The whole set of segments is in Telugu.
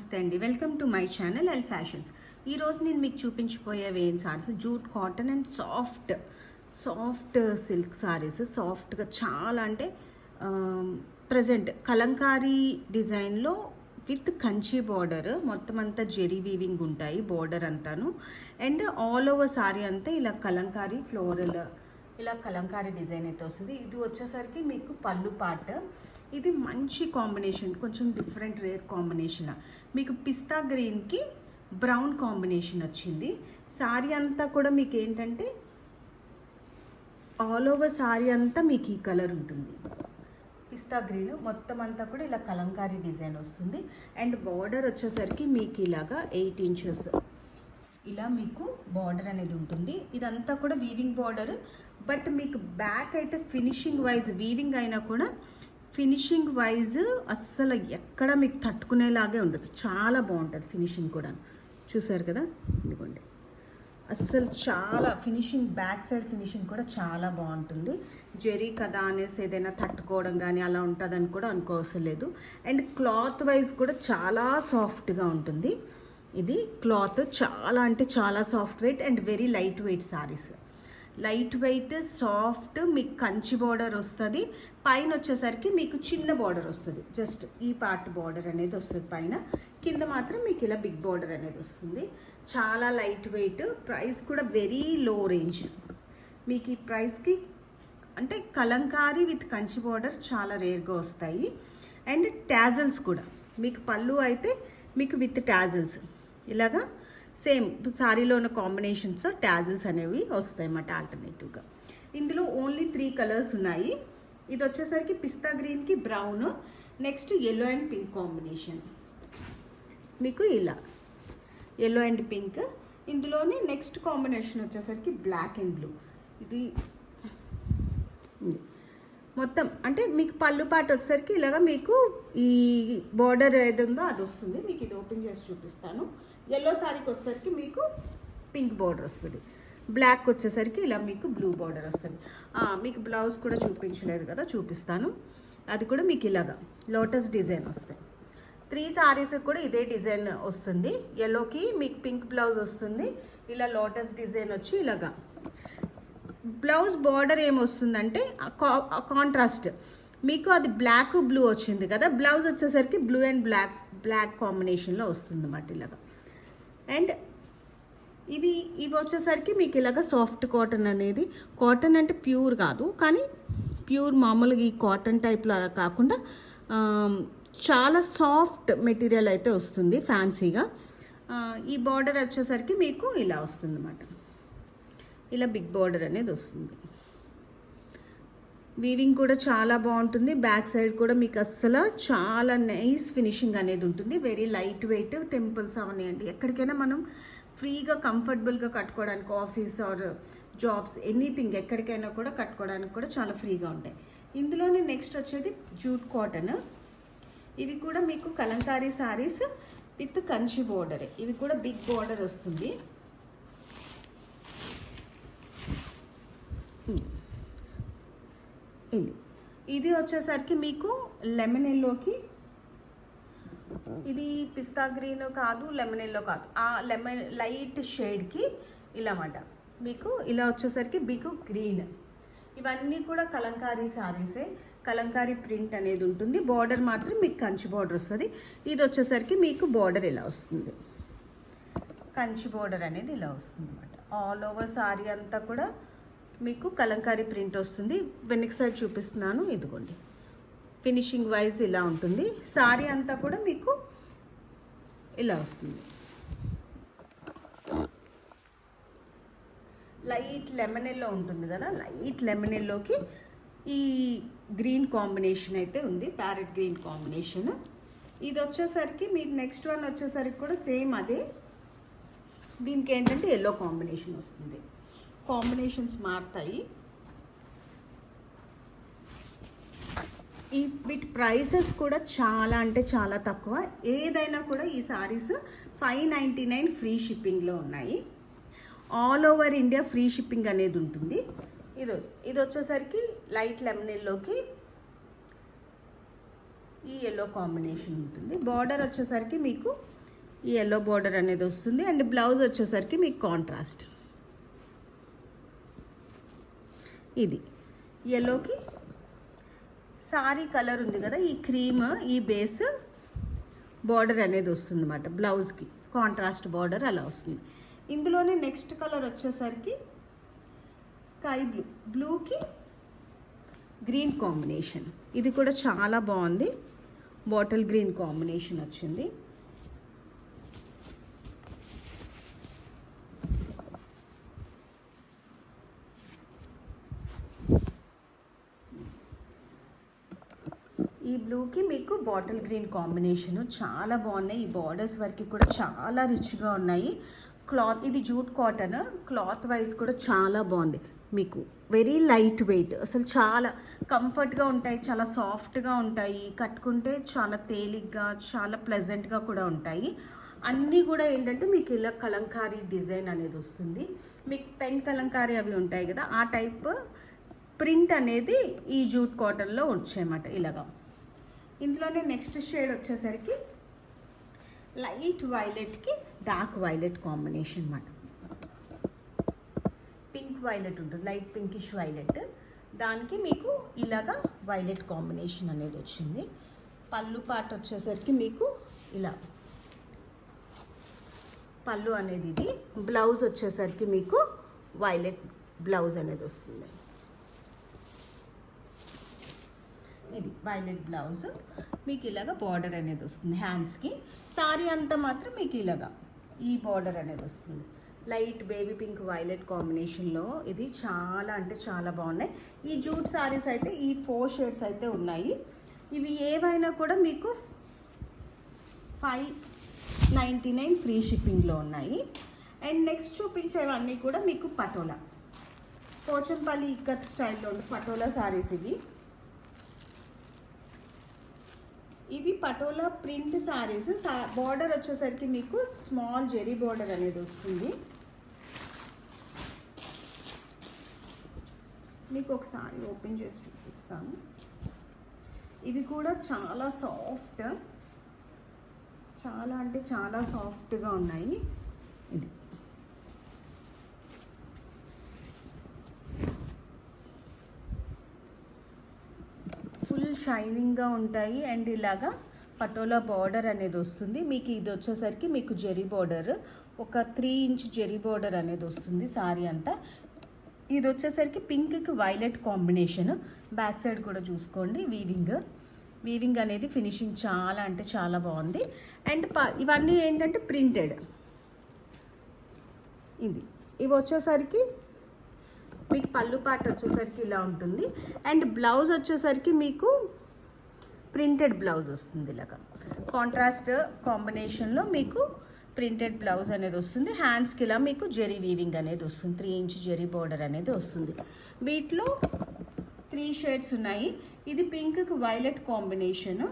నమస్తే అండి, welcome to my channel L fashions. ఈరోజు నేను మీకు చూపించిపోయేవి ఏం saris, jute cotton and soft silk saris. సాఫ్ట్గా చాలా అంటే ప్రజెంట్ కలంకారీ డిజైన్లో విత్ కంచి బార్డర్, మొత్తం అంతా జెరీ వీవింగ్ ఉంటాయి బార్డర్ అంతాను. అండ్ ఆల్ ఓవర్ సారీ అంతా ఇలా కలంకారీ ఫ్లోరల్, ఇలా కలంకారీ డిజైన్ అయితే వస్తుంది. ఇది వచ్చేసరికి మీకు పళ్ళు పార్ట్. ఇది మంచి కాంబినేషన్, కొంచెం డిఫరెంట్ రేర్ కాంబినేషన్. మీకు పిస్తా గ్రీన్కి బ్రౌన్ కాంబినేషన్ వచ్చింది. సారీ అంతా కూడా మీకు ఏంటంటే ఆల్ ఓవర్ సారీ అంతా మీకు ఈ కలర్ ఉంటుంది, పిస్తా గ్రీన్. మొత్తం అంతా కూడా ఇలా కలంకారీ డిజైన్ వస్తుంది. అండ్ బార్డర్ వచ్చేసరికి మీకు ఇలాగా 8 ఇంచెస్ ఇలా మీకు బార్డర్ అనేది ఉంటుంది. ఇదంతా కూడా వీవింగ్ బార్డర్. బట్ మీకు బ్యాక్ అయితే ఫినిషింగ్ వైజ్ వీవింగ్ అయినా కూడా ఫినిషింగ్ వైజ్ అస్సలు ఎక్కడ మీకు తట్టుకునేలాగే ఉండదు, చాలా బాగుంటుంది ఫినిషింగ్ కూడా. చూసారు కదా, ఇదిగోండి, అస్సలు చాలా ఫినిషింగ్, బ్యాక్ సైడ్ ఫినిషింగ్ కూడా చాలా బాగుంటుంది. జెరీ కదా అనేసి ఏదైనా తట్టుకోవడం కానీ అలా ఉంటుందని కూడా అనుకోవసరం లేదు. అండ్ క్లాత్ వైజ్ కూడా చాలా సాఫ్ట్గా ఉంటుంది. ఇది క్లాత్ చాలా అంటే చాలా soft weight and very light weight saris. Light weight soft, మీకు కంచి బార్డర్ వస్తుంది. పైన వచ్చేసరికి మీకు చిన్న బార్డర్ వస్తుంది, జస్ట్ ఈ పార్ట్ బార్డర్ అనేది వస్తుంది పైన. కింద మాత్రం మీకు ఇలా బిగ్ బార్డర్ అనేది వస్తుంది. చాలా లైట్ వెయిట్. ప్రైస్ కూడా వెరీ లో రేంజ్. మీకు ఈ ప్రైస్కి అంటే కలంకారీ విత్ కంచి బార్డర్ చాలా రేర్గా వస్తాయి. అండ్ ట్యాజల్స్ కూడా మీకు పళ్ళు అయితే మీకు విత్ ట్యాజల్స్ ఇలాగా సేమ్ సారీలో ఉన్న కాంబినేషన్స్ ట్యాజల్స్ అనేవి వస్తాయి అన్నమాట ఆల్టర్నేటివ్గా. ఇందులో ఓన్లీ 3 కలర్స్ ఉన్నాయి. ఇది వచ్చేసరికి పిస్తా గ్రీన్కి brown, next yellow and pink combination. మీకు ఇలా ఎల్లో అండ్ పింక్. ఇందులోనే నెక్స్ట్ కాంబినేషన్ వచ్చేసరికి బ్లాక్ అండ్ బ్లూ. ఇది మొత్తం అంటే మీకు పళ్ళు పాట వచ్చేసరికి ఇలాగ మీకు ఈ బార్డర్ ఏది ఉందో అది వస్తుంది. మీకు ఇది ఓపెన్ చేసి చూపిస్తాను. ఎల్లో సారీకి వచ్చేసరికి మీకు పింక్ బార్డర్ వస్తుంది, బ్లాక్ వచ్చేసరికి ఇలా మీకు బ్లూ బార్డర్ వస్తుంది. మీకు బ్లౌజ్ కూడా చూపించలేదు కదా, చూపిస్తాను. అది కూడా మీకు ఇలాగా లోటస్ డిజైన్ వస్తాయి. 3 సారీస్ కూడా ఇదే డిజైన్ వస్తుంది. ఎల్లోకి మీకు పింక్ బ్లౌజ్ వస్తుంది, ఇలా లోటస్ డిజైన్ వచ్చి ఇలాగా. బ్లౌజ్ బార్డర్ ఏమొస్తుందంటే కాంట్రాస్ట్, మీకు అది బ్లాక్ బ్లూ వచ్చింది కదా, బ్లౌజ్ వచ్చేసరికి బ్లూ అండ్ బ్లాక్ కాంబినేషన్లో వస్తుంది అన్నమాట ఇలాగా. అండ్ ఇవి వచ్చేసరికి మీకు ఇలాగ సాఫ్ట్ కాటన్ అనేది, కాటన్ అంటే ప్యూర్ కాదు కానీ ప్యూర్ మామూలుగా ఈ కాటన్ టైప్లో అలా కాకుండా చాలా సాఫ్ట్ మెటీరియల్ అయితే వస్తుంది ఫ్యాన్సీగా. ఈ బార్డర్ వచ్చేసరికి మీకు ఇలా వస్తుంది అన్నమాట, ఇలా బిగ్ బార్డర్ అనేది వస్తుంది. వీవింగ్ కూడా చాలా బాగుంటుంది. బ్యాక్ సైడ్ కూడా మీకు అస్సలు చాలా నైస్ ఫినిషింగ్ అనేది ఉంటుంది. Very light wait. టెంపుల్స్ అవనివ్వండి, ఎక్కడికైనా మనం ఫ్రీగా కంఫర్టబుల్గా కట్టుకోవడానికి, ఆఫీస్ ఆర్ జాబ్స్ ఎనీథింగ్ ఎక్కడికైనా కూడా కట్టుకోవడానికి కూడా చాలా ఫ్రీగా ఉంటాయి. ఇందులోనే నెక్స్ట్ వచ్చేది జూట్ కాటన్. ఇవి కూడా మీకు కలంకారీ సారీస్ విత్ కంచి బోర్డరే. ఇవి కూడా బిగ్ బోర్డర్ వస్తుంది. ఇది వచ్చేసరికి మీకు లెమన్ ఎల్లోకి, ఇది పిస్తా గ్రీన్ కాదు, లెమన్ ఎల్లో కాదు, ఆ లెమన్ లైట్ షేడ్కి ఇలా మాట మీకు ఇలా వచ్చేసరికి మీకు గ్రీన్. ఇవన్నీ కూడా కలంకారీ సారీసే. కలంకారీ ప్రింట్ అనేది ఉంటుంది. బార్డర్ మాత్రం మీకు కంచి బార్డర్ వస్తుంది. ఇది వచ్చేసరికి మీకు బార్డర్ ఇలా వస్తుంది, కంచి బార్డర్ అనేది ఇలా వస్తుంది అన్నమాట. ఆల్ ఓవర్ సారీ అంతా కూడా మీకు కలంకారీ ప్రింట్ వస్తుంది. వెనక్ సైడ్ చూపిస్తున్నాను, ఇదిగోండి. ఫినిషింగ్ వైజ్ ఇలా ఉంటుంది. సారీ అంతా కూడా మీకు ఇలా వస్తుంది. లైట్ లెమన్ ఎల్లో ఉంటుంది కదా, లైట్ లెమన్ ఎల్లోకి ఈ గ్రీన్ కాంబినేషన్ అయితే ఉంది, ప్యారెట్ గ్రీన్ కాంబినేషన్. ఇది వచ్చేసరికి మీకు నెక్స్ట్ వన్ వచ్చేసరికి కూడా సేమ్ అదే. దీనికి ఏంటంటే ఎల్లో కాంబినేషన్ వస్తుంది. కాంబినేషన్స్ మారుతాయి. వీటి ప్రైసెస్ కూడా చాలా అంటే చాలా తక్కువ. ఏదైనా కూడా ఈ సారీస్ 599 ఫ్రీ షిప్పింగ్లో ఉన్నాయి. All over India free shipping అనేది ఉంటుంది. ఇది వచ్చేసరికి లైట్ లెమన్ ఎల్లోకి ఈ ఎల్లో కాంబినేషన్ ఉంటుంది. బార్డర్ వచ్చేసరికి మీకు ఈ ఎల్లో బార్డర్ అనేది వస్తుంది. అండ్ బ్లౌజ్ వచ్చేసరికి మీకు కాంట్రాస్ట్. ఇది ఎల్లోకి సారీ కలర్ ఉంది కదా, ఈ క్రీమ్ ఈ బేస్ బార్డర్ అనేది వస్తుంది అన్నమాట. బ్లౌజ్కి కాంట్రాస్ట్ బార్డర్ అలా వస్తుంది. ఇందులోనే నెక్స్ట్ కలర్ వచ్చేసరికి స్కై బ్లూ, బ్లూకి గ్రీన్ కాంబినేషన్. ఇది కూడా చాలా బాగుంది. బాటిల్ గ్రీన్ కాంబినేషన్ వచ్చింది. ఈ బ్లూకి మీకు బాటిల్ గ్రీన్ కాంబినేషను చాలా బాగున్నాయి. ఈ బార్డర్స్ వరకు కూడా చాలా రిచ్గా ఉన్నాయి. క్లాత్ ఇది జూట్ కాటన్, క్లాత్ వైజ్ కూడా చాలా బాగుంది. మీకు వెరీ లైట్ వెయిట్, అసలు చాలా కంఫర్ట్గా ఉంటాయి, చాలా సాఫ్ట్గా ఉంటాయి. కట్టుకుంటే చాలా తేలిగ్గా చాలా ప్లెజెంట్గా కూడా ఉంటాయి. అన్నీ కూడా ఏంటంటే మీకు ఇలా కలంకారీ డిజైన్ అనేది వస్తుంది. మీకు పెన్ కలంకారీ అవి ఉంటాయి కదా, ఆ టైప్ ప్రింట్ అనేది ఈ జూట్ కాటన్లో వచ్చాయన్నమాట ఇలాగా. ఇందులోనే నెక్స్ట్ షేడ్ వచ్చేసరికి లైట్ వైలెట్కి డార్క్ వైలెట్ కాంబినేషన్ అన్నమాట. పింక్ వైలెట్ ఉంటుంది, లైట్ పింకిష్ వైలెట్, దానికి మీకు ఇలాగా వైలెట్ కాంబినేషన్ అనేది వచ్చింది. పళ్ళు పాట వచ్చేసరికి మీకు ఇలా పళ్ళు అనేది ఇది. బ్లౌజ్ వచ్చేసరికి మీకు వైలెట్ బ్లౌజ్ అనేది వస్తుంది. ఇది వైలెట్ బ్లౌజ్, మీకు ఇలాగా బార్డర్ అనేది వస్తుంది హ్యాండ్స్కి. సారీ అంతా మాత్రం మీకు ఇలాగా ఈ బార్డర్ అనేది వస్తుంది. లైట్ బేబీ పింక్ వైలెట్ కాంబినేషన్లో ఇది చాలా అంటే చాలా బాగున్నాయి. ఈ జూట్ సారీస్ అయితే ఈ 4 షేడ్స్ అయితే ఉన్నాయి. ఇవి ఏవైనా కూడా మీకు 599 ఫ్రీ షిప్పింగ్లో ఉన్నాయి. అండ్ నెక్స్ట్ చూపించేవన్నీ కూడా మీకు పటోలా, పోచంపల్లి ఇక్కత్ స్టైల్లో ఉంది పటోలా సారీస్. ఇవి పటోలా ప్రింట్ సారీస్. బార్డర్ వచ్చేసరికి మీకు స్మాల్ జెరీ బార్డర్ అనేది వస్తుంది. మీకు ఒకసారి ఓపెన్ చేసి చూపిస్తాను. ఇవి కూడా చాలా సాఫ్ట్, చాలా అంటే చాలా సాఫ్ట్గా ఉన్నాయి. ఇది ఫుల్ షైనింగ్గా ఉంటాయి. అండ్ ఇలాగా పటోలా బార్డర్ అనేది వస్తుంది. మీకు ఇది వచ్చేసరికి మీకు జెరీ బార్డర్, ఒక 3 ఇంచ్ జెరీ బార్డర్ అనేది వస్తుంది సారీ అంతా. ఇది వచ్చేసరికి పింక్కి వైలెట్ కాంబినేషన్. బ్యాక్ సైడ్ కూడా చూసుకోండి, వీవింగ్ అనేది ఫినిషింగ్ చాలా అంటే చాలా బాగుంది. అండ్ ఇవన్నీ ఏంటంటే ప్రింటెడ్. ఇవి వచ్చేసరికి మీకు పళ్ళు పాట వచ్చేసరికి ఇలా ఉంటుంది. అండ్ బ్లౌజ్ వచ్చేసరికి మీకు ప్రింటెడ్ బ్లౌజ్ వస్తుంది. ఇలాగా కాంట్రాస్ట్ కాంబినేషన్లో మీకు ప్రింటెడ్ బ్లౌజ్ అనేది వస్తుంది. హ్యాండ్స్కి ఇలా మీకు జెరీ వీవింగ్ అనేది వస్తుంది. 3 ఇంచ్ జెరీ బార్డర్ అనేది వస్తుంది. వీటిలో 3 షేడ్స్ ఉన్నాయి. ఇది పింక్కి వైలెట్ కాంబినేషన్.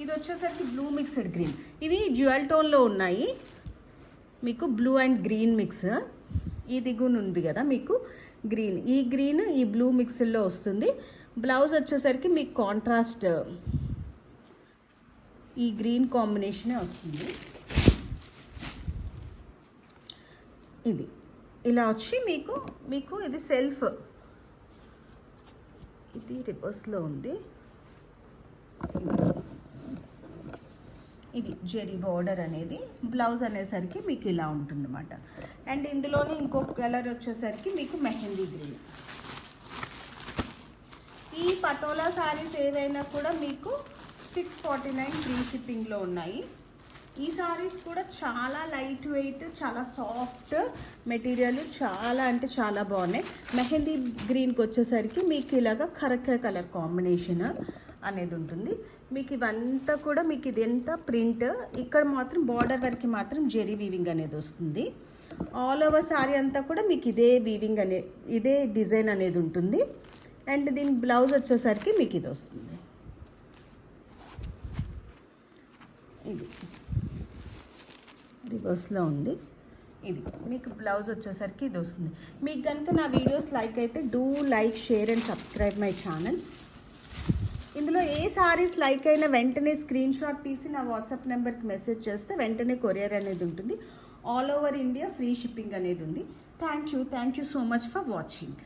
ఇది వచ్చేసరికి బ్లూ మిక్స్డ్ గ్రీన్. ఇవి జ్యువెల్ టోన్లో ఉన్నాయి. మీకు బ్లూ అండ్ గ్రీన్ మిక్స్. ఈ దిగున ఉంది కదా మీకు గ్రీన్, ఈ గ్రీన్ ఈ బ్లూ మిక్స్లో వస్తుంది. బ్లౌజ్ వచ్చేసరికి మీకు కాంట్రాస్ట్ ఈ గ్రీన్ కాంబినేషనే వస్తుంది. ఇది ఇలా వచ్చి మీకు ఇది సెల్ఫ్, ఇది రివర్స్లో ఉంది. ఇది జెరీ బార్డర్ అనేది, బ్లౌజ్ అనేసరికి మీకు ఇలా ఉంటుందన్నమాట. అండ్ ఇందులోనే ఇంకొక కలర్ వచ్చేసరికి మీకు మెహందీ గ్రీన్. ఈ పటోలా సారీస్ ఏవైనా కూడా మీకు 649 ఫ్రీ షిప్పింగ్లో ఉన్నాయి. ఈ సారీస్ కూడా చాలా లైట్ వెయిట్, చాలా సాఫ్ట్ మెటీరియల్, చాలా అంటే చాలా బాగున్నాయి. మెహందీ గ్రీన్కి వచ్చేసరికి మీకు ఇలాగ కరక కలర్ కాంబినేషన్ అనేది ఉంటుంది. మీకు ఇవంతా కూడా మీకు ఇదంతా ప్రింట్, ఇక్కడ మాత్రం బార్డర్ వరకు మాత్రం జెరీ వీవింగ్ అనేది వస్తుంది. ఆల్ ఓవర్ సారీ అంతా కూడా మీకు ఇదే డిజైన్ అనేది ఉంటుంది. అండ్ దీని బ్లౌజ్ వచ్చేసరికి మీకు ఇది వస్తుంది. ఇది రివర్స్లో ఉంది. ఇది మీకు బ్లౌజ్ వచ్చేసరికి ఇది వస్తుంది. మీకు కనుక నా వీడియోస్ లైక్ అయితే do like, share and subscribe my channel. ఇందులో ఏ సారీస్ లైక్ అయినా వెంటనే స్క్రీన్ షాట్ తీసి నా వాట్సాప్ నెంబర్కి మెసేజ్ చేస్తే వెంటనే కొరియర్ అనేది ఉంటుంది. All over India free shipping అనేది ఉంది. Thank you so much for watching.